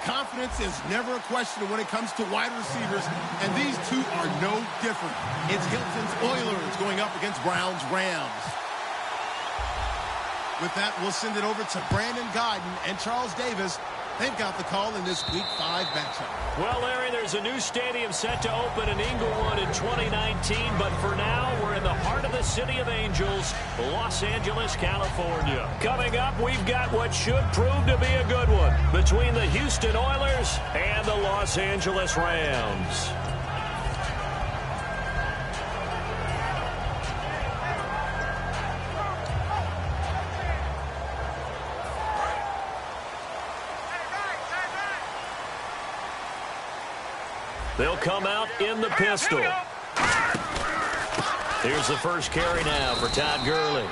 confidence is never a question when it comes to wide receivers, and these two are no different. It's Hilton's Oilers going up against Brown's Rams. With that, we'll send it over to Brandon Gaudin and Charles Davis. They've got the call in this Week 5 matchup. Well, Larry, there's a new stadium set to open in Inglewood in 2019, but for now, we're in the heart of the City of Angels, Los Angeles, California. Coming up, we've got what should prove to be a good one between the Houston Oilers and the Los Angeles Rams. They'll come out in the pistol. Here's the first carry now for Todd Gurley.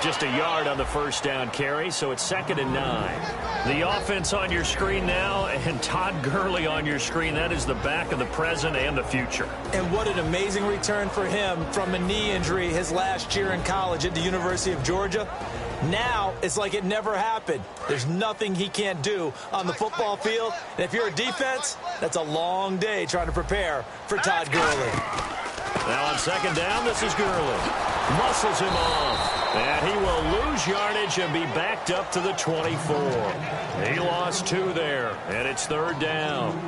Just a yard on the first down carry, so it's 2nd and 9. The offense on your screen now, and Todd Gurley on your screen. That is the back of the present and the future. And what an amazing return for him from a knee injury his last year in college at the University of Georgia. Now, it's like it never happened. There's nothing he can't do on the football field. And if you're a defense, that's a long day trying to prepare for Todd Gurley. Now on 2nd down, this is Gurley. Muscles him off. And he will lose yardage and be backed up to the 24. He lost 2 there, and it's 3rd down.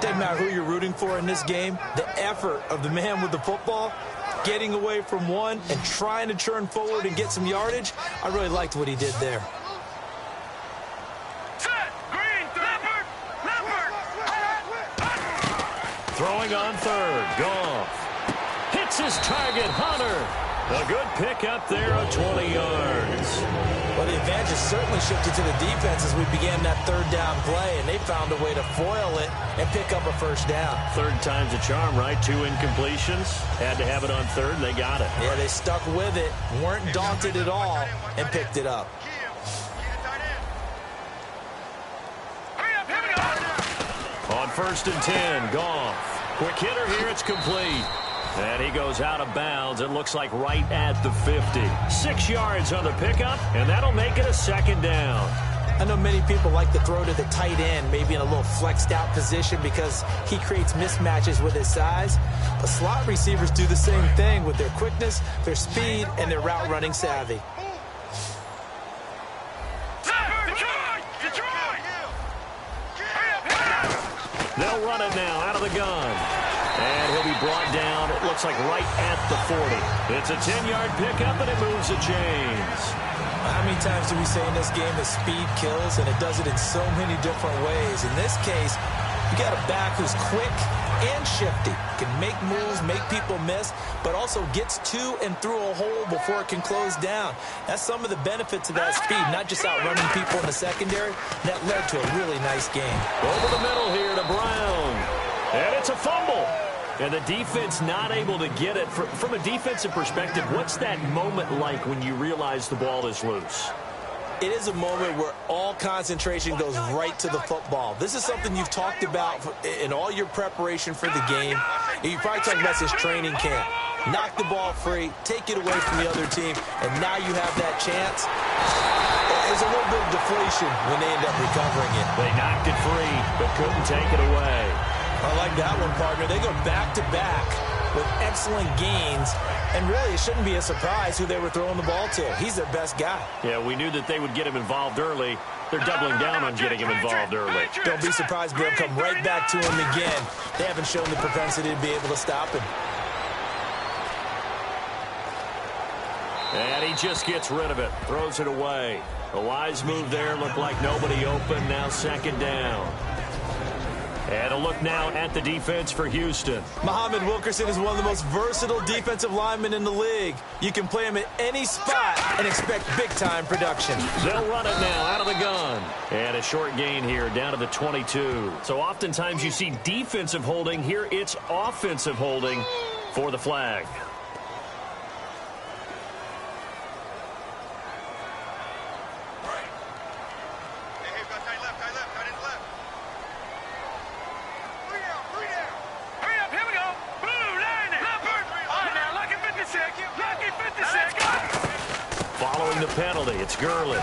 Doesn't matter who you're rooting for in this game. The effort of the man with the football, getting away from one and trying to turn forward and get some yardage, I really liked what he did there. Throwing on 3rd, Goff. Hits his target, Hunter. A good pickup there of 20 yards. Well, the advantage has certainly shifted to the defense as we began that 3rd down play, and they found a way to foil it and pick up a first down. 3rd time's a charm, right? 2 incompletions. Had to have it on 3rd, and they got it. Yeah, they stuck with it, weren't daunted at all, and picked it up. On 1st and 10, Goff. Quick hitter here, it's complete. And he goes out of bounds, it looks like right at the 50. 6 yards on the pickup, and that'll make it a 2nd down. I know many people like to throw to the tight end, maybe in a little flexed out position because he creates mismatches with his size. But slot receivers do the same thing with their quickness, their speed, and their route running savvy. They'll run it now out of the gun. And he'll be brought down, it looks like right at the 40. It's a 10-yard pickup, and it moves the chains. How many times do we say in this game that speed kills, and it does it in so many different ways? In this case, you got a back who's quick and shifty, can make moves, make people miss, but also gets to and through a hole before it can close down. That's some of the benefits of that speed, not just outrunning people in the secondary. That led to a really nice game. Over the middle here to Brown. And it's a fumble. And the defense not able to get it. From a defensive perspective, what's that moment like when you realize the ball is loose? It is a moment where all concentration goes right to the football. This is something you've talked about in all your preparation for the game. You probably talked about this training camp. Knock the ball free, take it away from the other team, and now you have that chance. There's a little bit of deflation when they end up recovering it. They knocked it free, but couldn't take it away. I like that one, partner. They go back-to-back with excellent gains, and really it shouldn't be a surprise who they were throwing the ball to. He's their best guy. Yeah, we knew that they would get him involved early. They're doubling down on getting him involved early. Don't be surprised if they'll come right back to him again. They haven't shown the propensity to be able to stop him. And he just gets rid of it, throws it away. A wise move there, looked like nobody open, now 2nd down. And a look now at the defense for Houston. Muhammad Wilkerson is one of the most versatile defensive linemen in the league. You can play him at any spot and expect big-time production. They'll run it now out of the gun. And a short gain here down to the 22. So oftentimes you see defensive holding. Here it's offensive holding for the flag. penalty. It's Gurley.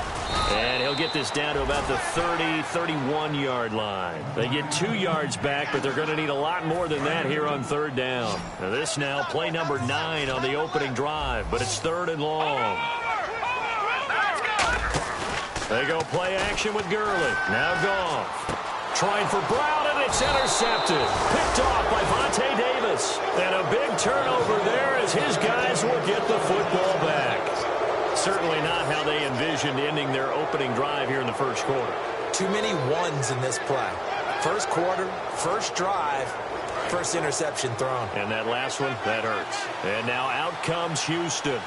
And he'll get this down to about the 30, 31-yard line. They get 2 yards back, but they're going to need a lot more than that here on third down. Now this now play number 9 on the opening drive, but it's 3rd and long. They go play action with Gurley. Now Goff. Trying for Brown, and it's intercepted. Picked off by Vontae Davis. And a big turnover there as his guys will get the football back. Certainly not how they envisioned ending their opening drive here in the first quarter. Too many ones in this play. First quarter, first drive, first interception thrown. And that last one, that hurts. And now out comes Houston.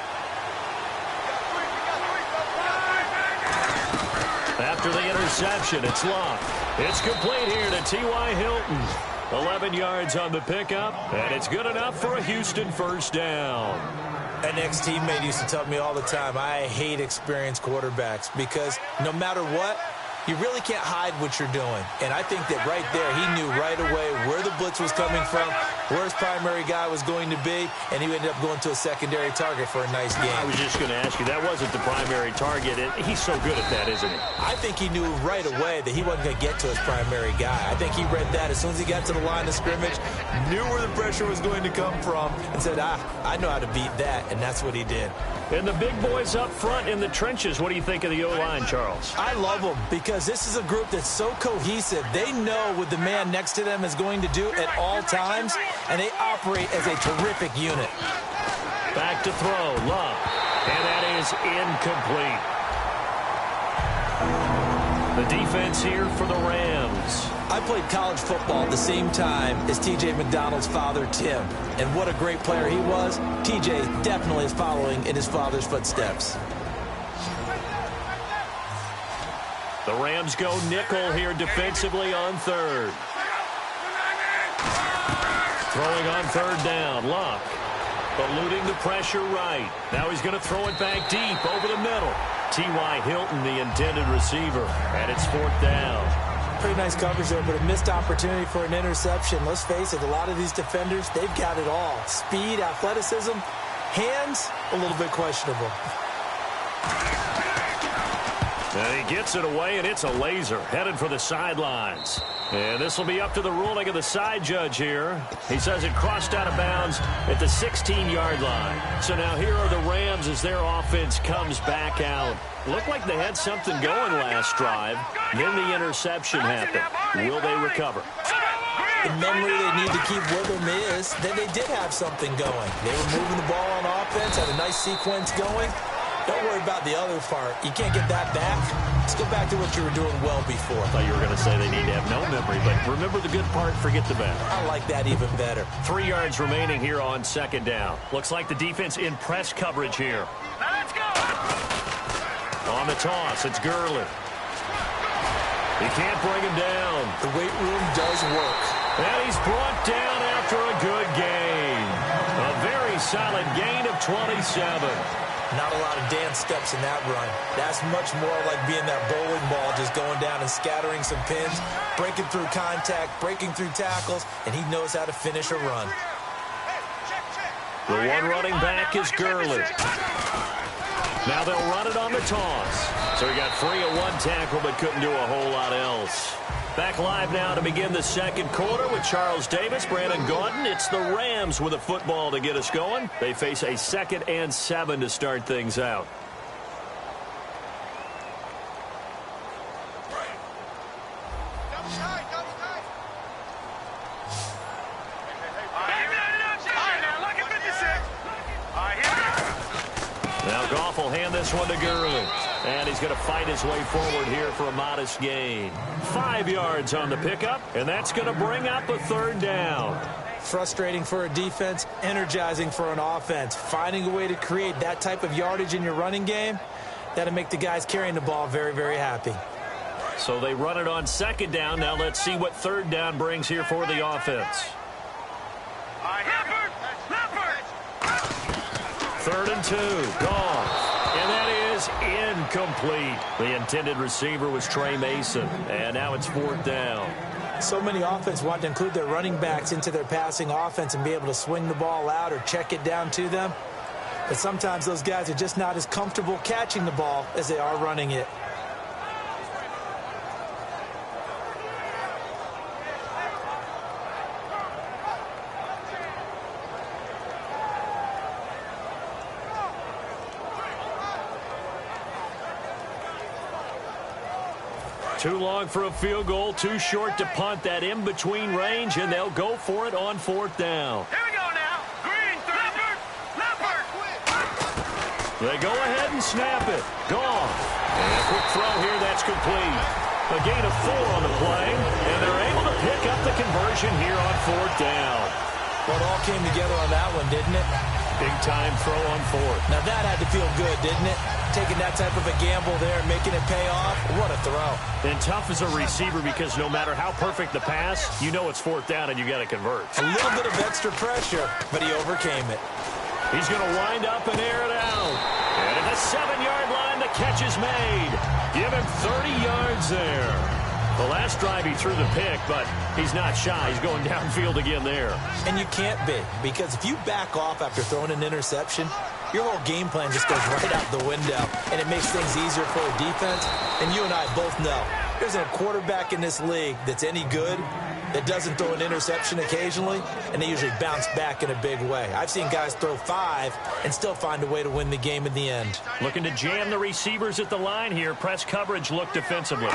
After the interception, it's Locke. It's complete here to T.Y. Hilton. 11 yards on the pickup, and it's good enough for a Houston first down. An ex-teammate used to tell me all the time, I hate experienced quarterbacks because no matter what, you really can't hide what you're doing. And I think that right there, he knew right away where the blitz was coming from, where his primary guy was going to be, and he ended up going to a secondary target for a nice game. I was just going to ask you, that wasn't the primary target. He's so good at that, isn't he? I think he knew right away that he wasn't going to get to his primary guy. I think he read that as soon as he got to the line of scrimmage, knew where the pressure was going to come from, and said, I know how to beat that, and that's what he did. And the big boys up front in the trenches, what do you think of the O-line, Charles? I love them because this is a group that's so cohesive. They know what the man next to them is going to do at all times, and they operate as a terrific unit. Back to throw, Love, and that is incomplete. The defense here for the Rams. I played college football at the same time as T.J. McDonald's father, Tim. And what a great player he was. T.J. definitely is following in his father's footsteps. The Rams go nickel here defensively on third. Throwing on third down, Luck. Eluding the pressure right. Now he's going to throw it back deep over the middle. T.Y. Hilton, the intended receiver. And it's 4th down. Pretty nice coverage there, but a missed opportunity for an interception. Let's face it, a lot of these defenders, they've got it all. Speed, athleticism, hands, a little bit questionable. And he gets it away, and it's a laser headed for the sidelines. And this will be up to the ruling of the side judge here. He says it crossed out of bounds at the 16-yard line. So now here are the Rams as their offense comes back out. Looked like they had something going last drive. Then the interception happened. Will they recover? The memory they need to keep with them is that they did have something going. They were moving the ball on offense, had a nice sequence going. Don't worry about the other part. You can't get that back. Let's go back to what you were doing well before. I thought you were going to say they need to have no memory, but remember the good part, forget the bad. I like that even better. 3 yards remaining here on second down. Looks like the defense in press coverage here. Now let's go! On the toss, it's Gurley. He can't bring him down. The weight room does work. And he's brought down after a good gain. A very solid gain of 27. Not a lot of dance steps in that run. That's much more like being that bowling ball, just going down and scattering some pins, breaking through contact, breaking through tackles, and he knows how to finish a run. The one running back is Gurley. Now they'll run it on the toss. So he got free of one tackle but couldn't do a whole lot else. Back live now to begin the second quarter with Charles Davis, Brandon Gaudin. It's the Rams with a football to get us going. They face a 2nd and 7 to start things out. Now Goff will hand this one to Gurley. And he's going to fight his way forward here for a modest gain. 5 yards on the pickup, and that's going to bring up a 3rd down. Frustrating for a defense, energizing for an offense. Finding a way to create that type of yardage in your running game, that'll make the guys carrying the ball very, very happy. So they run it on 2nd down. Now let's see what 3rd down brings here for the offense. 3rd and 2, Goff. And that is incomplete. The intended receiver was Trey Mason. And now it's 4th down. So many offenses want to include their running backs into their passing offense and be able to swing the ball out or check it down to them. But sometimes those guys are just not as comfortable catching the ball as they are running it. Too long for a field goal, too short to punt that in-between range, and they'll go for it on 4th down. Here we go now. Green, Leopard. They go ahead and snap it. Gone. And a quick throw here, that's complete. A gain of 4 on the play, and they're able to pick up the conversion here on 4th down. Well, it all came together on that one, didn't it? Big-time throw on 4th. Now that had to feel good, didn't it? Taking that type of a gamble there, making it pay off. What a throw. And tough as a receiver because no matter how perfect the pass, you know it's 4th down and you got to convert. A little bit of extra pressure, but he overcame it. He's going to wind up and air it out. And at the 7-yard line, the catch is made. Give him 30 yards there. The last drive he threw the pick, but he's not shy. He's going downfield again there. And you can't be, because if you back off after throwing an interception, your whole game plan just goes right out the window, and it makes things easier for a defense. And you and I both know there's a quarterback in this league that's any good that doesn't throw an interception occasionally, and they usually bounce back in a big way. I've seen guys throw 5 and still find a way to win the game in the end. Looking to jam the receivers at the line here. Press coverage look defensively.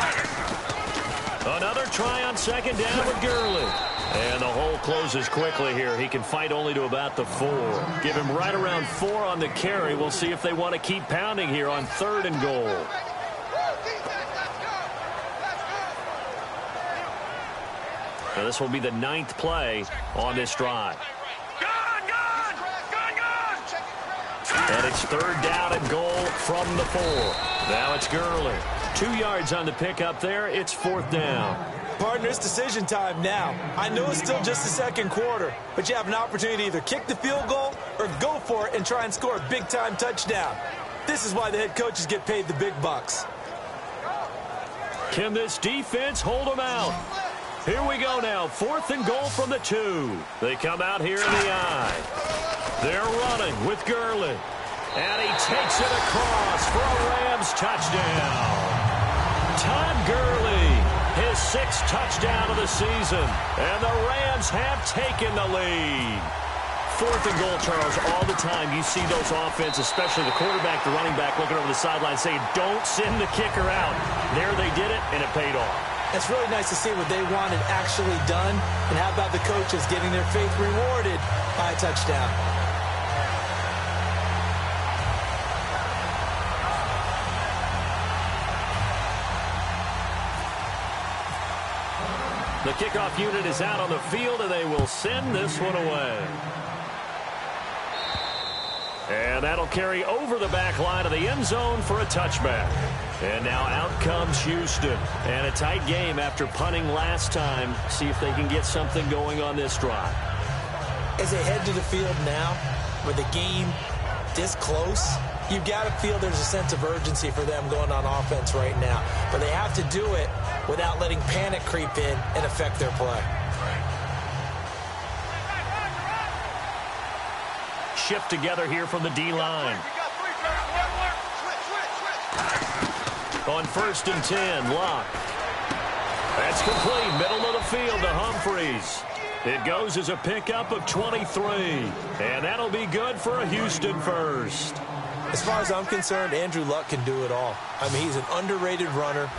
Another try on 2nd down with Gurley. And the hole closes quickly here. He can fight only to about the 4. Give him right around 4 on the carry. We'll see if they want to keep pounding here on 3rd and goal. Now this will be the 9th play on this drive. And it's 3rd down and goal from the 4. Now it's Gurley. 2 yards on the pickup there. It's 4th down. Partner, it's decision time now. I know it's still just the 2nd quarter, but you have an opportunity to either kick the field goal or go for it and try and score a big-time touchdown. This is why the head coaches get paid the big bucks. Can this defense hold them out? Here we go now. 4th and goal from the 2. They come out here in the eye. They're running with Gurley. And he takes it across for a Rams touchdown. Todd Gurley, his 6th touchdown of the season. And the Rams have taken the lead. 4th and goal, Charles, all the time you see those offenses, especially the quarterback, the running back, looking over the sideline saying, don't send the kicker out. There they did it, and it paid off. It's really nice to see what they wanted actually done. And how about the coaches getting their faith rewarded by a touchdown? The kickoff unit is out on the field, and they will send this one away. And that'll carry over the back line of the end zone for a touchback. And now out comes Houston. And a tight game after punting last time. See if they can get something going on this drive. As they head to the field now, with the game this close, you've got to feel there's a sense of urgency for them going on offense right now. But they have to do it without letting panic creep in and affect their play. Shift together here from the D-line. On 1st and 10, Locke. That's complete. Middle of the field to Humphreys. It goes as a pickup of 23. And that'll be good for a Houston first. As far as I'm concerned, Andrew Luck can do it all. I mean, he's an underrated runner.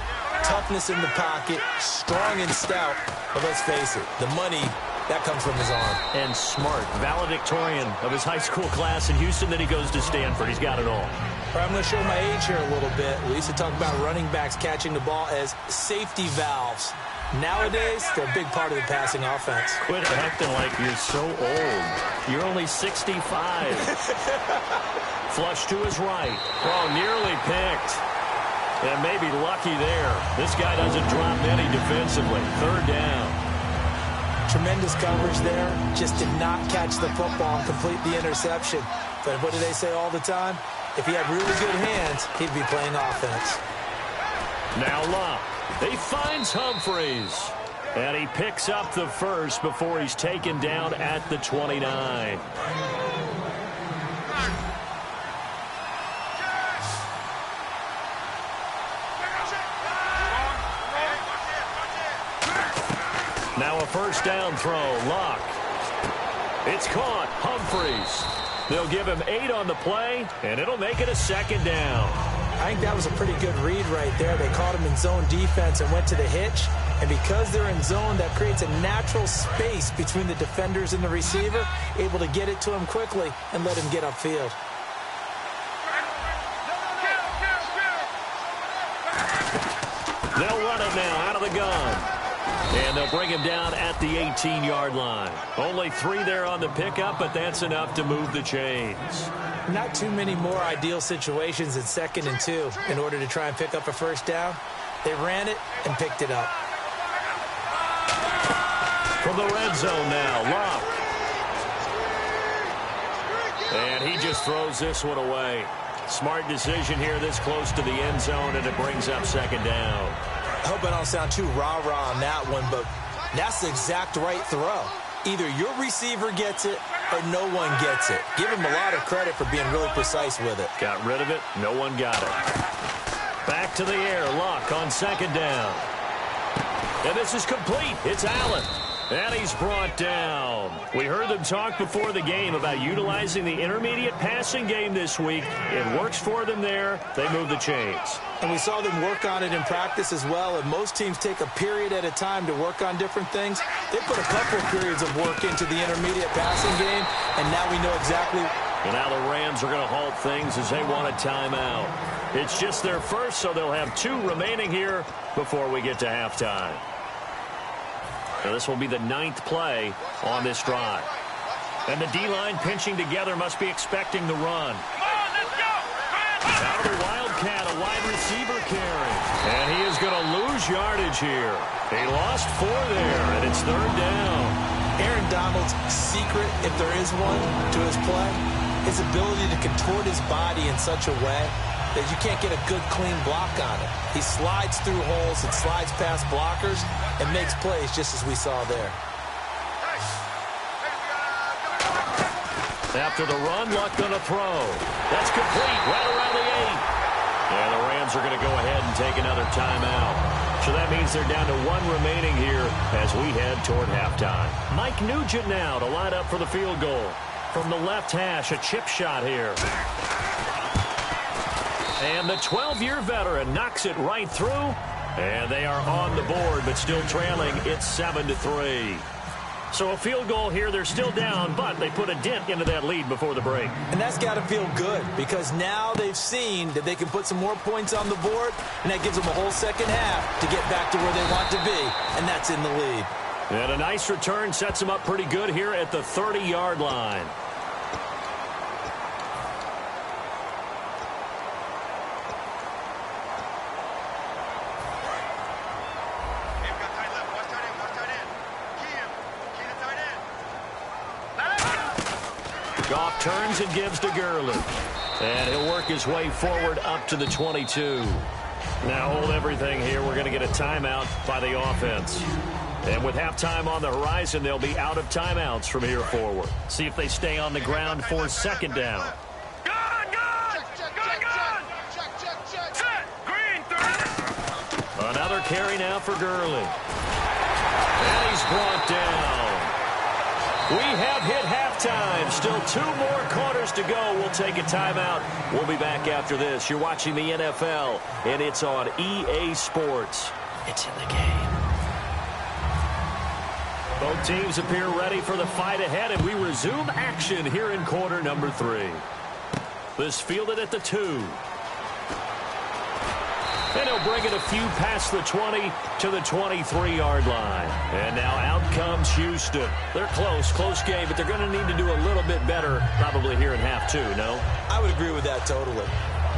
Toughness in the pocket, strong and stout. But let's face it, the money, that comes from his arm. And smart, valedictorian of his high school class in Houston. Then he goes to Stanford. He's got it all. I'm going to show my age here a little bit. We used to talk about running backs catching the ball as safety valves. Nowadays, they're a big part of the passing offense. Quit acting like you're so old. You're only 65. Flush to his right. Oh, nearly picked. And maybe lucky there. This guy doesn't drop any defensively. 3rd down. Tremendous coverage there. Just did not catch the football and complete the interception. But what do they say all the time? If he had really good hands, he'd be playing offense. Now Locke. He finds Humphreys. And he picks up the first before he's taken down at the 29. Now a first down throw. Luck. It's caught. Humphries. They'll give him 8 on the play, and it'll make it a second down. I think that was a pretty good read right there. They caught him in zone defense and went to the hitch. And because they're in zone, that creates a natural space between the defenders and the receiver, able to get it to him quickly and let him get upfield. They'll run it now out of the gun. And they'll bring him down at the 18-yard line. Only 3 there on the pickup, but that's enough to move the chains. Not too many more ideal situations in 2nd and 2 in order to try and pick up a first down. They ran it and picked it up. From the red zone now, Luck. And he just throws this one away. Smart decision here this close to the end zone, and it brings up second down. I hope I don't sound too rah-rah on that one, but that's the exact right throw. Either your receiver gets it or no one gets it. Give him a lot of credit for being really precise with it. Got rid of it. No one got it. Back to the air. Luck on second down. And this is complete. It's Allen. And he's brought down. We heard them talk before the game about utilizing the intermediate passing game this week. It works for them there. They move the chains. And we saw them work on it in practice as well. And most teams take a period at a time to work on different things. They put a couple of periods of work into the intermediate passing game, and now we know exactly. And now the Rams are going to halt things as they want a timeout. It's just their first, so they'll have 2 remaining here before we get to halftime. Now this will be the 9th play on this drive. And the D-line pinching together must be expecting the run. Out of the Wildcat, a wide receiver carry. And he is going to lose yardage here. He lost 4 there, and it's 3rd down. Aaron Donald's secret, if there is one, to his play, his ability to contort his body in such a way that you can't get a good, clean block on it. He slides through holes and slides past blockers and makes plays just as we saw there. After the run, Luck going to throw. That's complete, right around the 8. And the Rams are going to go ahead and take another timeout. So that means they're down to 1 remaining here as we head toward halftime. Mike Nugent now to line up for the field goal. From the left hash, a chip shot here. And the 12-year veteran knocks it right through. And they are on the board, but still trailing. It's 7-3. So a field goal here. They're still down, but they put a dent into that lead before the break. And that's got to feel good because now they've seen that they can put some more points on the board, and that gives them a whole second half to get back to where they want to be, and that's in the lead. And a nice return sets them up pretty good here at the 30-yard line. Goff turns and gives to Gurley. And he'll work his way forward up to the 22. Now hold everything here. We're going to get a timeout by the offense. And with halftime on the horizon, they'll be out of timeouts from here forward. See if they stay on the ground for second down. Another carry now for Gurley. And he's brought down. We have hit halftime. Still 2 more quarters to go. We'll take a timeout. We'll be back after this. You're watching the NFL, and it's on EA Sports. It's in the game. Both teams appear ready for the fight ahead, and we resume action here in quarter number 3. This fielded at the 2. And he'll bring it a few past the 20 to the 23-yard line. And now out comes Houston. They're close game, but they're going to need to do a little bit better probably here in half 2, no? I would agree with that totally.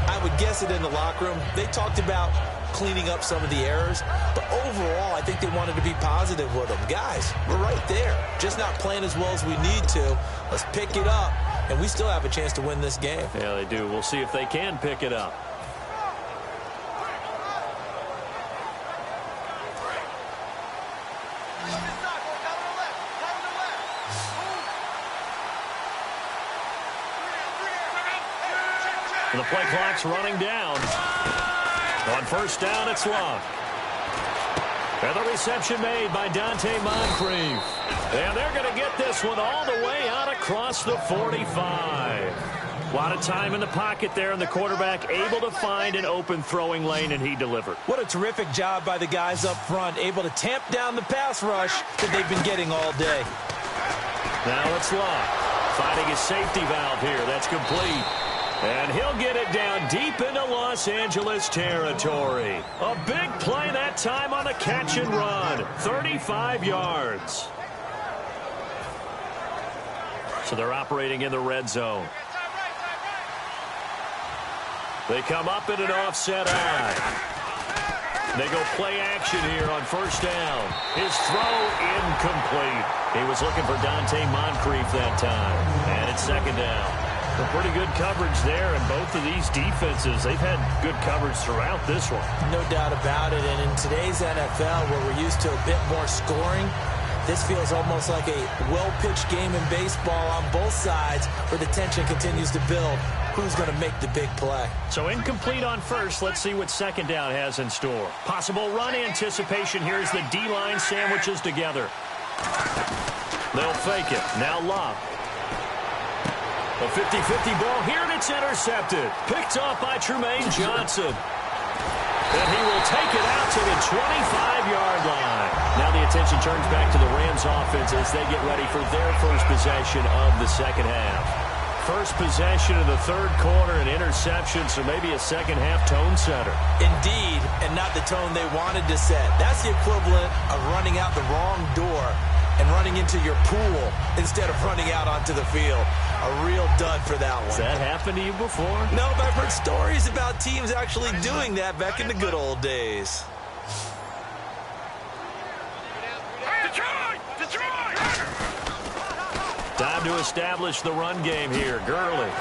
I would guess it in the locker room. They talked about cleaning up some of the errors, but overall I think they wanted to be positive with them. Guys, we're right there. Just not playing as well as we need to. Let's pick it up, and we still have a chance to win this game. Yeah, they do. We'll see if they can pick it up. The play clock's running down. On first down, it's Luck. And the reception made by Dante Moncrief. And they're going to get this one all the way out across the 45. A lot of time in the pocket there, and the quarterback able to find an open throwing lane, and he delivered. What a terrific job by the guys up front, able to tamp down the pass rush that they've been getting all day. Now it's Locke finding his safety valve here. That's complete. And he'll get it down deep into Los Angeles territory. A big play that time on the catch and run. 35 yards. So they're operating in the red zone. They come up in an offset eye. They go play action here on first down. His throw incomplete. He was looking for Dante Moncrief that time. And it's second down. A pretty good coverage there, and both of these defenses, they've had good coverage throughout this one. No doubt about it. And in today's NFL, where we're used to a bit more scoring, this feels almost like a well-pitched game in baseball on both sides where the tension continues to build. Who's going to make the big play? So incomplete on first. Let's see what second down has in store. Possible run anticipation. Here's the D-line sandwiches together. They'll fake it. Now Locke. A 50-50 ball here, and it's intercepted. Picked off by Trumaine Johnson. And he will take it out to the 25-yard line. Now the attention turns back to the Rams offense as they get ready for their first possession of the second half. First possession of the third quarter, an interception, so maybe a second-half tone setter. Indeed, and not the tone they wanted to set. That's the equivalent of running out the wrong door and running into your pool instead of running out onto the field. A real dud for that one. Has that happened to you before? No, but I've heard stories about teams actually doing that back in the good old days. Detroit! Detroit! Time to establish the run game here. Gurley.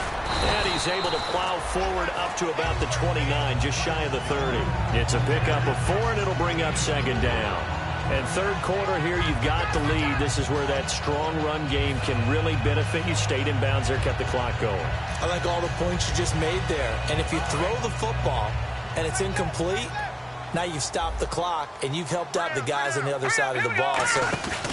And he's able to plow forward up to about the 29, just shy of the 30. It's a pickup of 4, and it'll bring up second down. And third quarter here, you've got the lead. This is where that strong run game can really benefit you. Stayed in bounds there, kept the clock going. I like all the points you just made there. And if you throw the football and it's incomplete, now you've stopped the clock and you've helped out the guys on the other side of the ball. So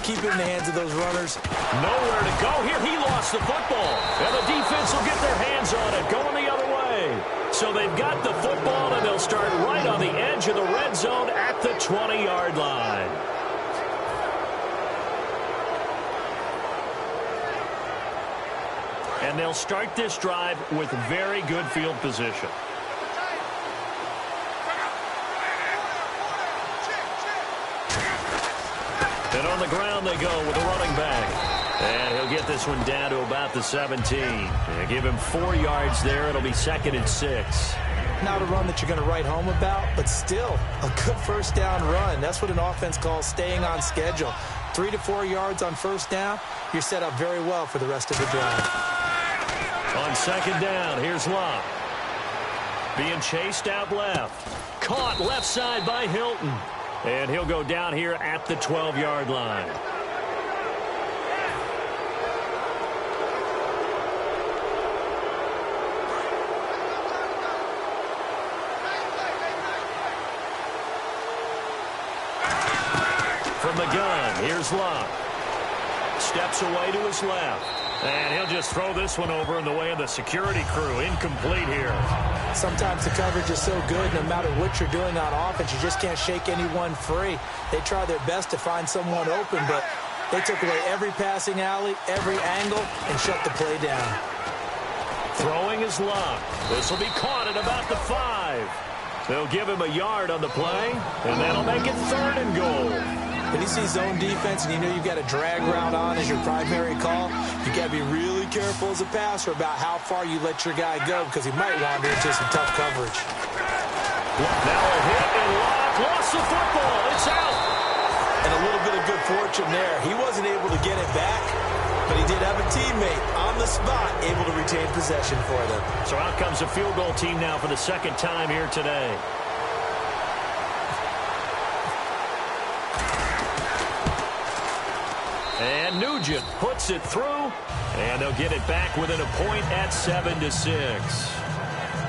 keep it in the hands of those runners. Nowhere to go here. He lost the football. And the defense will get their hands on it, going the other way. So they've got the football, and they'll start right on the edge of the red zone at the 20-yard line. And they'll start this drive with very good field position. And on the ground they go with a running back. And he'll get this one down to about the 17. And give him 4 yards there. It'll be second and 6. Not a run that you're going to write home about, but still a good first down run. That's what an offense calls staying on schedule. 3 to 4 yards on first down, you're set up very well for the rest of the drive. On second down, here's Locke. Being chased out left. Caught left side by Hilton. And he'll go down here at the 12-yard line. From the gun, here's Locke. Steps away to his left. And he'll just throw this one over in the way of the security crew. Incomplete here. Sometimes the coverage is so good, no matter what you're doing on offense, you just can't shake anyone free. They try their best to find someone open, but they took away every passing alley, every angle, and shut the play down. Throwing is Locke. This will be caught at about the 5. They'll give him a yard on the play, and that'll make it third and goal. When you see zone defense and you know you've got a drag route on as your primary call, you got to be really careful as a passer about how far you let your guy go because he might wander into some tough coverage. Now a hit, and Locke lost the football. It's out. And a little bit of good fortune there. He wasn't able to get it back, but he did have a teammate on the spot able to retain possession for them. So out comes a field goal team now for the second time here today. And Nugent puts it through, and they'll get it back within a point at 7-6.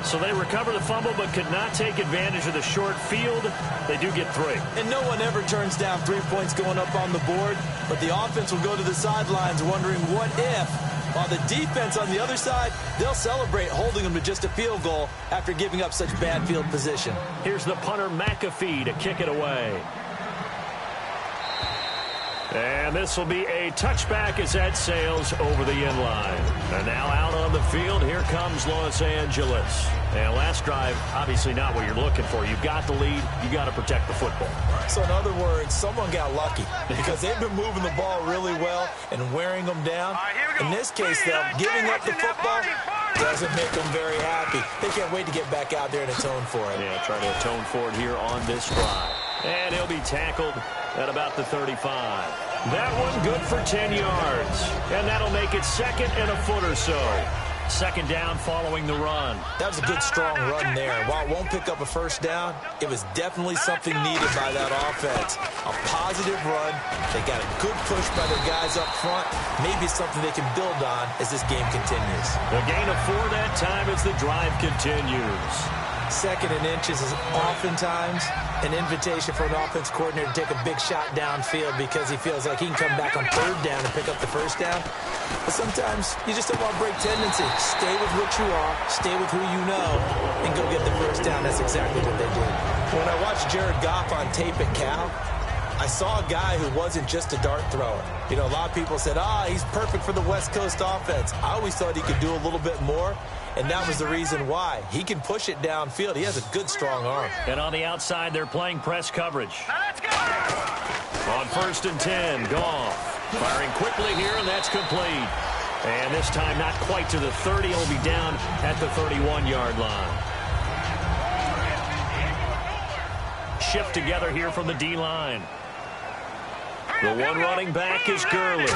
So they recover the fumble but could not take advantage of the short field. They do get 3. And no one ever turns down 3 points going up on the board, but the offense will go to the sidelines wondering what if, while the defense on the other side, they'll celebrate holding them to just a field goal after giving up such bad field position. Here's the punter McAfee to kick it away. And this will be a touchback as that sails over the end line. And now out on the field, here comes Los Angeles. And last drive, obviously not what you're looking for. You've got the lead. You got to protect the football. So in other words, someone got lucky because they've been moving the ball really well and wearing them down. In this case, though, giving up the football doesn't make them very happy. They can't wait to get back out there and atone for it. Yeah, trying to atone for it here on this drive. And he'll be tackled at about the 35. That one good for 10 yards. And that'll make it second and a foot or so. Second down following the run. That was a good, strong run there. While it won't pick up a first down, it was definitely something needed by that offense. A positive run. They got a good push by their guys up front. Maybe something they can build on as this game continues. The gain of 4 that time as the drive continues. Second and inches is oftentimes an invitation for an offense coordinator to take a big shot downfield because he feels like he can come back on third down and pick up the first down. But sometimes you just don't want to break tendency. Stay with what you are, stay with who you know, and go get the first down. That's exactly what they did. When I watched Jared Goff on tape at Cal, I saw a guy who wasn't just a dart thrower. You know, a lot of people said, he's perfect for the West Coast offense. I always thought he could do a little bit more, and that was the reason why. He can push it downfield. He has a good, strong arm. And on the outside, they're playing press coverage. Let's go! On 1st and 10, Goff firing quickly here, and that's complete. And this time not quite to the 30. He'll be down at the 31-yard line. Shift together here from the D-line. The one running back is Gurley.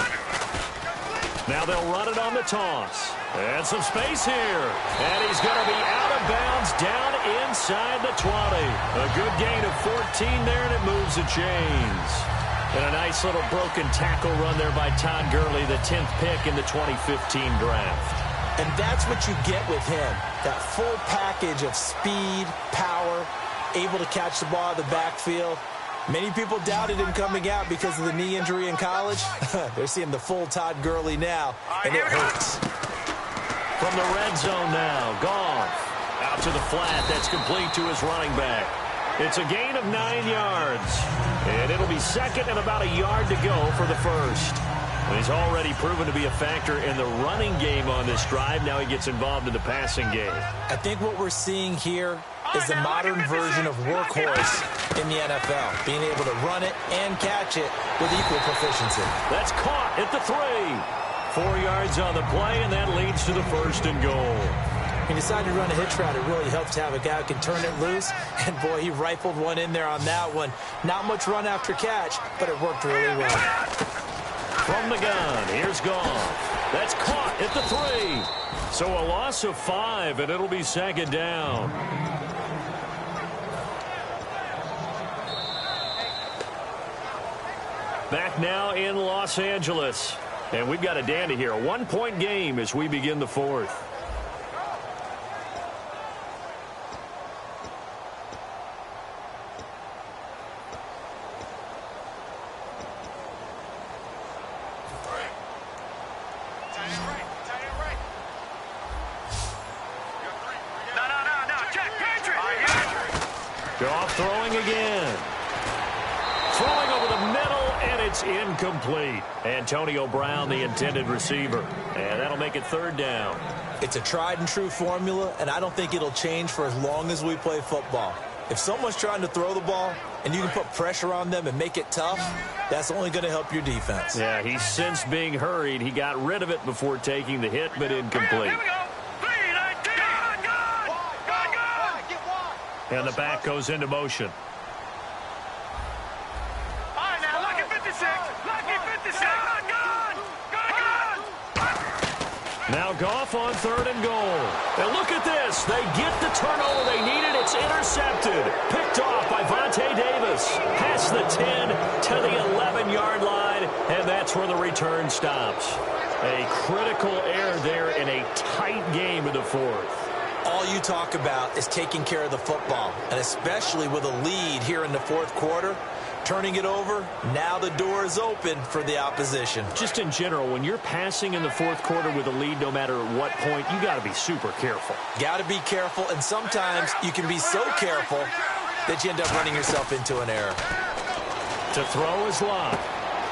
Now they'll run it on the toss. And some space here. And he's going to be out of bounds down inside the 20. A good gain of 14 there, and it moves the chains. And a nice little broken tackle run there by Todd Gurley, the 10th pick in the 2015 draft. And that's what you get with him. That full package of speed, power, able to catch the ball in the backfield. Many people doubted him coming out because of the knee injury in college. They're seeing the full Todd Gurley now, and it hurts. From the red zone now, Goff out to the flat. That's complete to his running back. It's a gain of 9 yards, and it'll be second and about a yard to go for the first. And he's already proven to be a factor in the running game on this drive. Now he gets involved in the passing game. I think what we're seeing here is the modern version of workhorse in the NFL, being able to run it and catch it with equal proficiency. That's caught at the 3. 4 yards on the play, and that leads to the 1st and goal. He decided to run a hitch route. It really helps to have a guy who can turn it loose. And, boy, he rifled one in there on that one. Not much run after catch, but it worked really well. From the gun, here's Goff. That's caught at the 3. So a loss of 5, and it'll be second down. Back now in Los Angeles. And we've got a dandy here. A 1-point game as we begin the 4th. Goff throwing again. Throwing over the middle, and it's incomplete. Antonio Brown, the intended receiver. And that'll make it 3rd down. It's a tried-and-true formula, and I don't think it'll change for as long as we play football. If someone's trying to throw the ball and you can put pressure on them and make it tough, that's only going to help your defense. Yeah, he's since being hurried. He got rid of it before taking the hit, but incomplete. Here we go. And the back goes into motion. All right, now, lucky 56. Lucky 56. Now Goff on 3rd and goal. And look at this. They get the turnover they needed. It's intercepted. Picked off by Vontae Davis. Past the 10 to the 11-yard line. And that's where the return stops. A critical error there in a tight game in the 4th. all you talk about is taking care of the football, and especially with a lead here in the fourth quarter, turning it over, now the door is open for the opposition. Just in general, when you're passing in the fourth quarter with a lead, no matter at what point, you got to be super careful. Got to be careful, and sometimes you can be so careful that you end up running yourself into an error. To throw is Locke.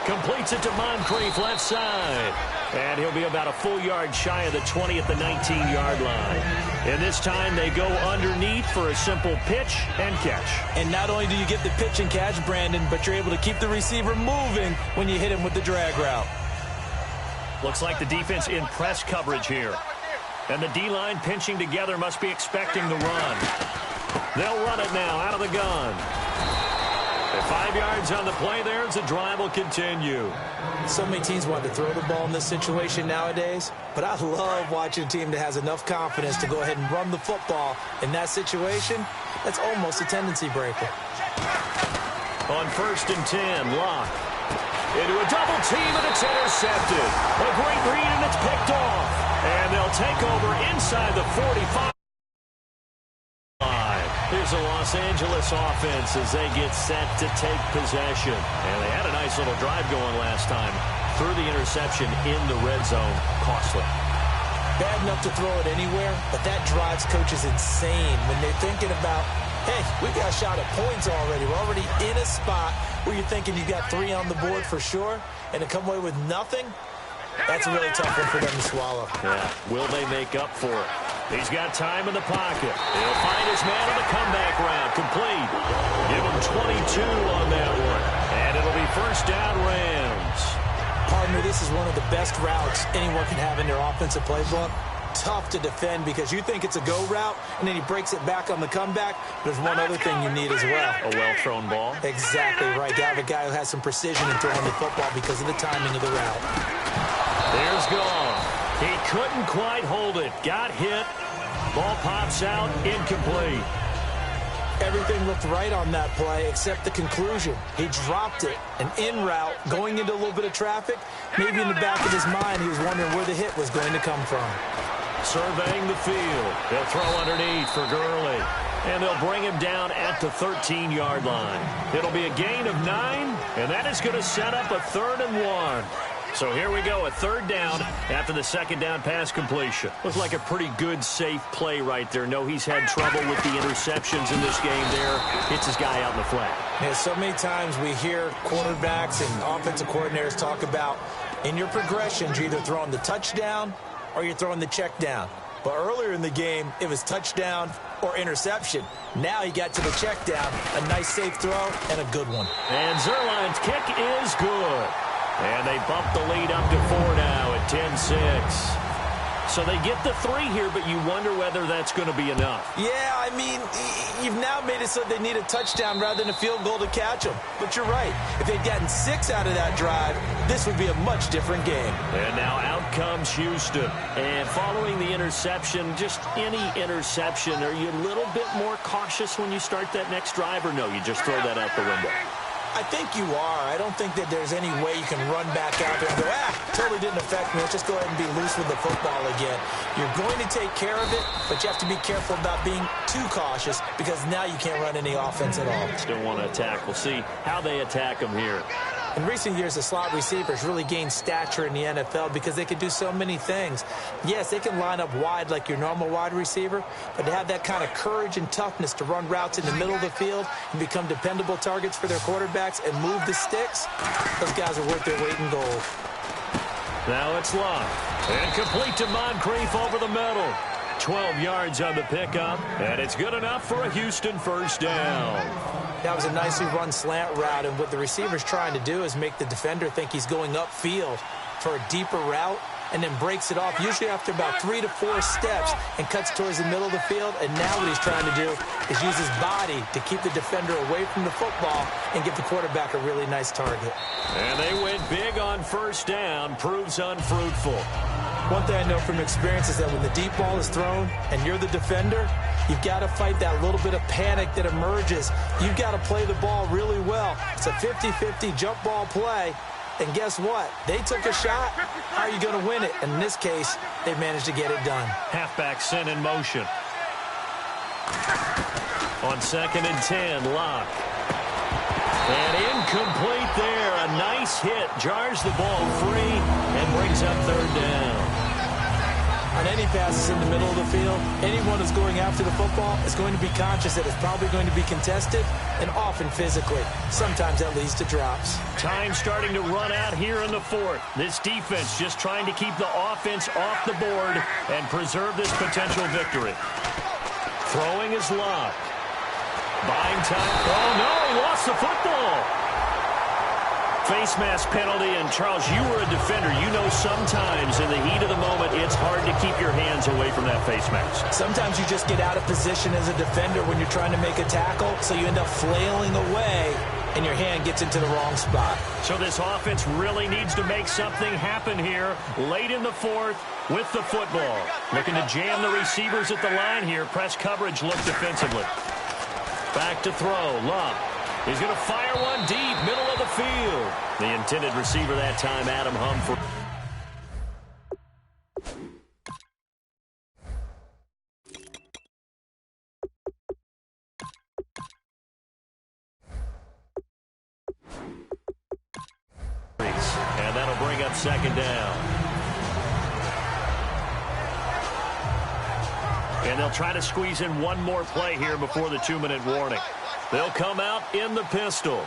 Completes it to Moncrief, left side. And he'll be about a full yard shy of the 20 at the 19-yard line. And this time they go underneath for a simple pitch and catch. And not only do you get the pitch and catch, Brandon, but you're able to keep the receiver moving when you hit him with the drag route. Looks like the defense in press coverage here. And the D-line pinching together must be expecting the run. They'll run it now out of the gun. 5 yards on the play there as the drive will continue. So many teams want to throw the ball in this situation nowadays, but I love watching a team that has enough confidence to go ahead and run the football in that situation. That's almost a tendency breaker. On 1st and 10, Locke. Into a double team, and it's intercepted. A great read, and it's picked off. And they'll take over inside the 45. Here's the Los Angeles offense as they get set to take possession. And they had a nice little drive going last time. Threw the interception in the red zone. Costly. Bad enough to throw it anywhere, but that drives coaches insane when they're thinking about, hey, we got a shot at points already. We're already in a spot where you're thinking you got 3 on the board for sure, and to come away with nothing, that's a really tough one for them to swallow. Yeah. Will they make up for it? He's got time in the pocket. He'll find his man on the comeback route. Complete. Give him 22 on that one. And it'll be first down Rams. Partner, this is one of the best routes anyone can have in their offensive playbook. Tough to defend because you think it's a go route, and then he breaks it back on the comeback. There's one other thing you need as well. A well-thrown ball. Exactly right. You have a guy who has some precision in throwing the football because of the timing of the route. There's Goff. He couldn't quite hold it. Got hit. Ball pops out. Incomplete. Everything looked right on that play except the conclusion. He dropped it. An in route going into a little bit of traffic. Maybe in the back of his mind he was wondering where the hit was going to come from. Surveying the field. They'll throw underneath for Gurley. And they'll bring him down at the 13-yard line. It'll be a gain of 9, and that is going to set up a 3rd and 1. So here we go, a 3rd down after the 2nd down pass completion. Looks like a pretty good, safe play right there. No, he's had trouble with the interceptions in this game there. Hits his guy out in the flat. Yeah, so many times we hear quarterbacks and offensive coordinators talk about in your progressions, you're either throwing the touchdown or you're throwing the check down. But earlier in the game, it was touchdown or interception. Now he got to the check down, a nice safe throw, and a good one. And Zuerlein's kick is good. And they bump the lead up to 4 now at 10-6. So they get the 3 here, but you wonder whether that's going to be enough. Yeah, I mean, you've now made it so they need a touchdown rather than a field goal to catch them. But you're right. If they'd gotten 6 out of that drive, this would be a much different game. And now out comes Houston. And following the interception, just any interception, are you a little bit more cautious when you start that next drive, or no, you just throw that out the window? I think you are. I don't think that there's any way you can run back out there and go, totally didn't affect me. Let's just go ahead and be loose with the football again. You're going to take care of it, but you have to be careful about being too cautious because now you can't run any offense at all. Still want to attack. We'll see how they attack them here. In recent years, the slot receivers really gained stature in the NFL because they can do so many things. Yes, they can line up wide like your normal wide receiver, but to have that kind of courage and toughness to run routes in the middle of the field and become dependable targets for their quarterbacks and move the sticks, those guys are worth their weight in gold. Now it's Locke. And complete to Moncrief over the middle. 12 yards on the pickup, and it's good enough for a Houston first down. That was a nicely run slant route, and what the receiver's trying to do is make the defender think he's going upfield for a deeper route and then breaks it off, usually after about 3 to 4 steps, and cuts towards the middle of the field. And now what he's trying to do is use his body to keep the defender away from the football and give the quarterback a really nice target. And they went big on first down, proves unfruitful. One thing I know from experience is that when the deep ball is thrown and you're the defender, you've got to fight that little bit of panic that emerges. You've got to play the ball really well. It's a 50-50 jump ball play. And guess what? They took a shot. How are you going to win it? And in this case, they managed to get it done. Halfback sent in motion. On 2nd and 10, Locke. And incomplete there. A nice hit. Jars the ball free and brings up 3rd down. On any passes in the middle of the field, anyone who's going after the football is going to be conscious that it's probably going to be contested and often physically. Sometimes that leads to drops. Time starting to run out here in the 4th. This defense just trying to keep the offense off the board and preserve this potential victory. Throwing is Locke. Buying time. Oh, no, he lost the football. Face mask penalty, and Charles, you were a defender. You know sometimes in the heat of the moment, it's hard to keep your hands away from that face mask. Sometimes you just get out of position as a defender when you're trying to make a tackle, so you end up flailing away, and your hand gets into the wrong spot. So this offense really needs to make something happen here late in the 4th with the football. Looking to jam the receivers at the line here. Press coverage look defensively. Back to throw. Love. He's going to fire one deep, middle of the field. The intended receiver that time, Adam Humphrey. And that'll bring up 2nd down. And they'll try to squeeze in one more play here before the 2-minute warning. They'll come out in the pistol.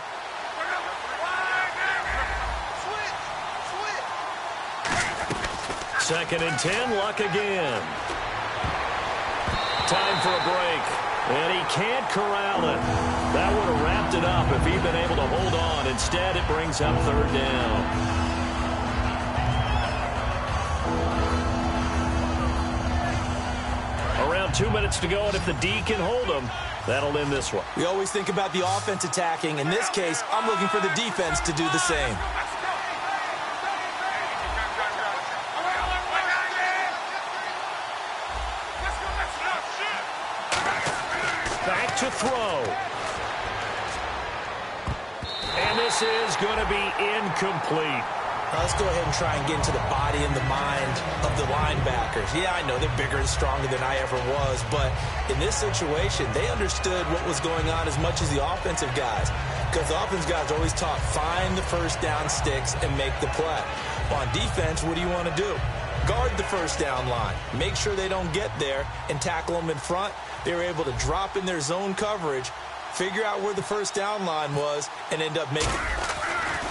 Second and 10, Luck again. Time for a break. And he can't corral it. That would have wrapped it up if he'd been able to hold on. Instead, it brings up 3rd down. Around 2 minutes to go, and if the D can hold them, that'll end this one. We always think about the offense attacking. In this case, I'm looking for the defense to do the same. Back to throw. And this is going to be incomplete. Now let's go ahead and try and get into the body and the mind of the linebackers. Yeah, I know they're bigger and stronger than I ever was, but in this situation, they understood what was going on as much as the offensive guys. Because the offensive guys are always taught, find the first down sticks and make the play. On defense, what do you want to do? Guard the first down line. Make sure they don't get there and tackle them in front. They were able to drop in their zone coverage, figure out where the first down line was, and end up making...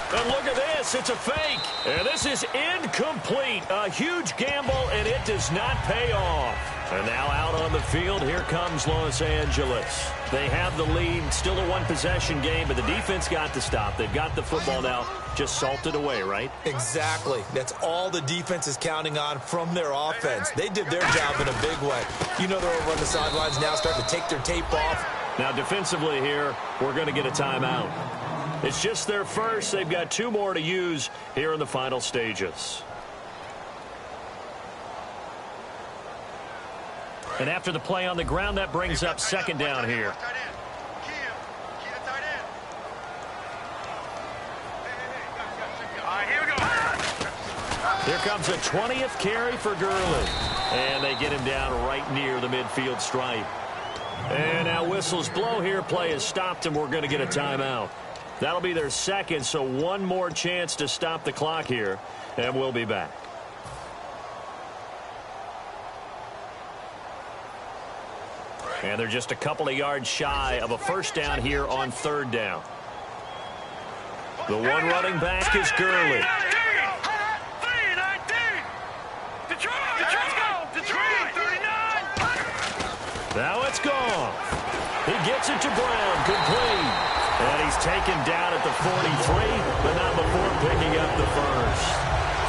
And look at this. It's a fake. And this is incomplete. A huge gamble, and it does not pay off. And now out on the field, here comes Los Angeles. They have the lead. Still a one-possession game, but the defense got to stop. They've got the football now. Just salted away, right? Exactly. That's all the defense is counting on from their offense. They did their job in a big way. You know they're over on the sidelines now, starting to take their tape off. Now defensively here, we're going to get a timeout. It's just their first. They've got 2 more to use here in the final stages. And after the play on the ground, that brings up 2nd down here. Here comes a 20th carry for Gurley. And they get him down right near the midfield stripe. And now whistles blow here. Play is stopped, and we're going to get a timeout. That'll be their second, so one more chance to stop the clock here, and we'll be back. And they're just a couple of yards shy of a first down here on 3rd down. The one running back is Gurley. Now it's gone. He gets it to Brown, complete. And he's taken down at the 43, but not before picking up the first.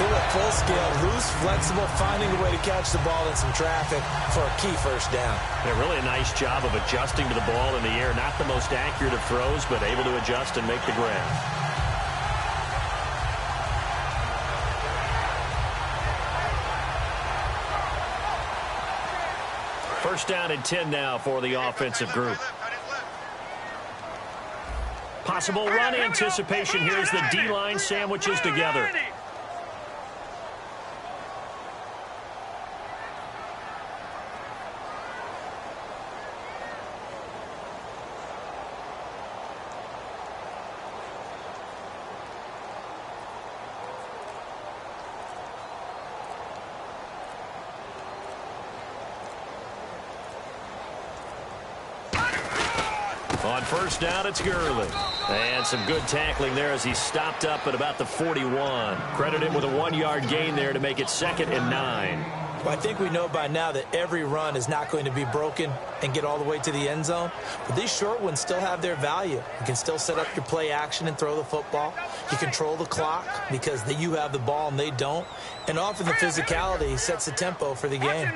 They were full scale, loose, flexible, finding a way to catch the ball in some traffic for a key first down. Yeah, really a nice job of adjusting to the ball in the air. Not the most accurate of throws, but able to adjust and make the grab. First down and 10 now for the offensive group. Possible run anticipation here as the D-line sandwiches together. first down, it's Gurley. And some good tackling there as he stopped up at about the 41. Credit him with a 1-yard gain there to make it 2nd and 9. Well, I think we know by now that every run is not going to be broken and get all the way to the end zone. But these short ones still have their value. You can still set up your play action and throw the football. You control the clock because you have the ball and they don't. And often the physicality sets the tempo for the game.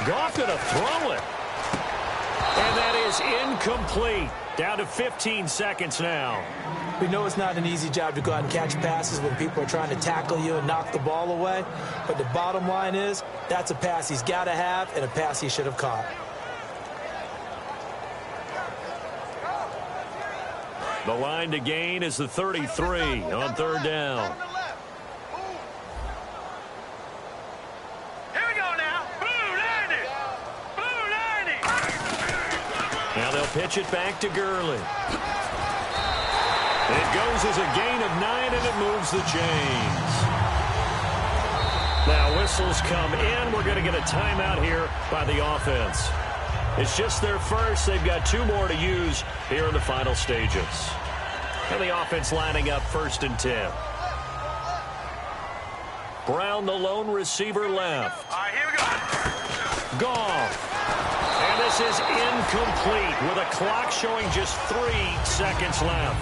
Goff going to throw it. And that is incomplete. Down to 15 seconds now. We know it's not an easy job to go out and catch passes when people are trying to tackle you and knock the ball away. But the bottom line is, that's a pass he's got to have and a pass he should have caught. The line to gain is the 33 on 3rd down. Now they'll pitch it back to Gurley. It goes as a gain of 9, and it moves the chains. Now whistles come in. We're going to get a timeout here by the offense. It's just their first. They've got 2 more to use here in the final stages. And the offense lining up 1st and 10. Brown, the lone receiver, left. All right, here we go. Goff. And this is incomplete with a clock showing just 3 seconds left.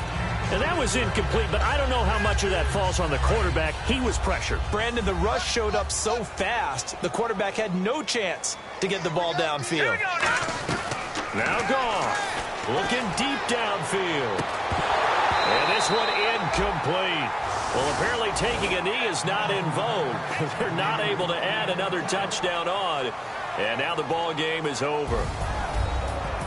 And that was incomplete, but I don't know how much of that falls on the quarterback. He was pressured. Brandon, the rush showed up so fast, the quarterback had no chance to get the ball downfield. Now Goff looking deep downfield. And this one incomplete. Well, apparently taking a knee is not in vogue. They're not able to add another touchdown on. And now the ball game is over.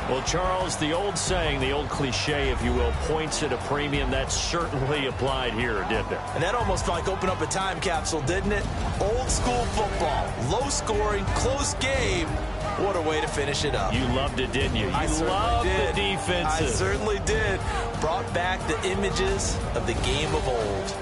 Well, Charles, the old saying, the old cliche, if you will, points at a premium, that certainly applied here, didn't it? And that almost felt like opened up a time capsule, didn't it? Old school football, low scoring, close game. What a way to finish it up. You loved it, didn't you? You loved the defenses. I certainly did. Brought back the images of the game of old.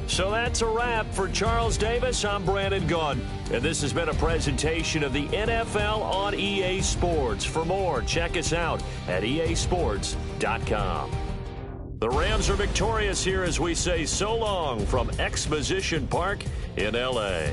So that's a wrap for Charles Davis. I'm Brandon Gaudin, and this has been a presentation of the NFL on EA Sports. For more, check us out at easports.com. The Rams are victorious here as we say so long from Exposition Park in L.A.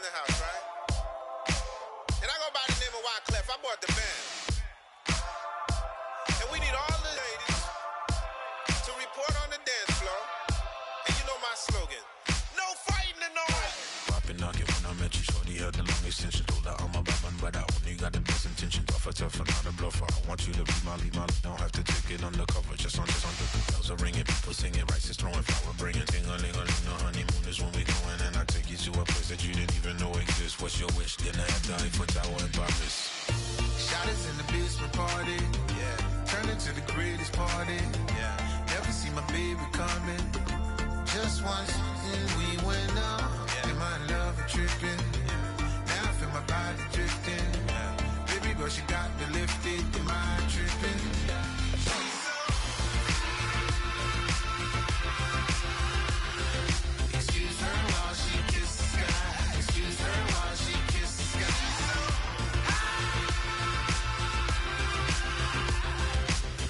in the house, right? And I go by the name of Wyclef. I bought the band. And we need all the ladies to report on the dance floor. And you know my slogan. No fighting and no fighting. Poppin' knockin' when I met you, shorty had the long extension. Told her I'm a bad but I only got the best intention. Tough and not a bluffer. I want you to be my lead, don't have to take it undercover. Just under the bells are ringing, people singing, rice is throwing, flower bringing. Ting-a-ling-a-ling, the honeymoon is when we going, and I take you to a place that you didn't even know exists. What's your wish? Dinner at the Eiffel Tower in Paris. Shot us in the basement party, yeah. Turn into the greatest party, yeah. Never see my baby coming. Just once, and we went up. Yeah. In my love a tripping, yeah. Now I feel my body drifting, yeah. Baby girl, she got me lifted. In my tripping, yeah. Excuse her while she kiss the sky. Excuse her while she kiss the sky.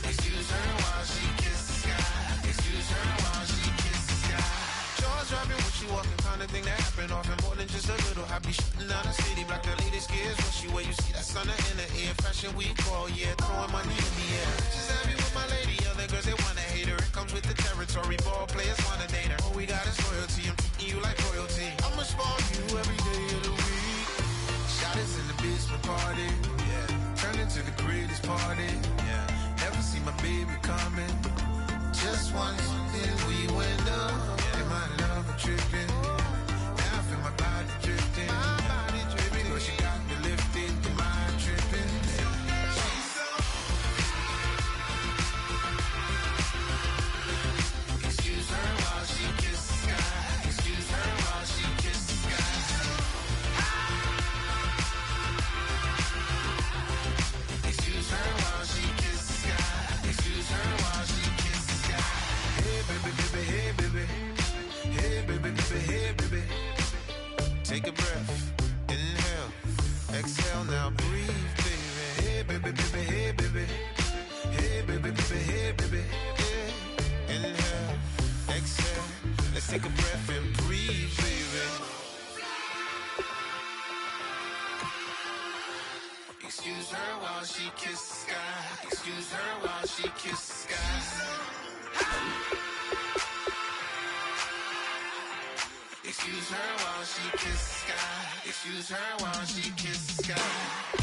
Excuse her while she kiss the sky. Excuse her while she kiss the sky. Jaws dropping when she walking, kind of thing that happen often. More than just a little. I be shutting down the city, black the latest gears. When she wear, you see that sun in the air. Fashion week all year, throwing money in the air. She's happy with my lady, other girls they wanna hate her. It comes with the territory, ball players wanna date her. All we got is loyalty, I'm treating you like royalty. I'ma spoil you every day of the week. Shot us in the basement party, yeah. Turned into the greatest party, yeah. Never see my baby coming. Just once, then we went up. Yeah. And my love a tripping. Now I feel my body drifting. My body dripping. But she got me lifted. In my tripping. Excuse her while she kiss the sky. Excuse her while she kiss the sky. Excuse her while she kiss the sky. Excuse her while she kiss the sky. Hey baby, baby, hey baby. Hey baby, baby, hey baby. Take a breath, inhale, exhale, now breathe, baby. Hey baby, baby, hey baby. Hey baby, baby, hey baby. Yeah. Inhale, exhale, let's take a breath and breathe, baby. Excuse her while she kiss the sky. Excuse her while she kiss the sky. Excuse her while she kiss the sky. Excuse her while she kiss the sky.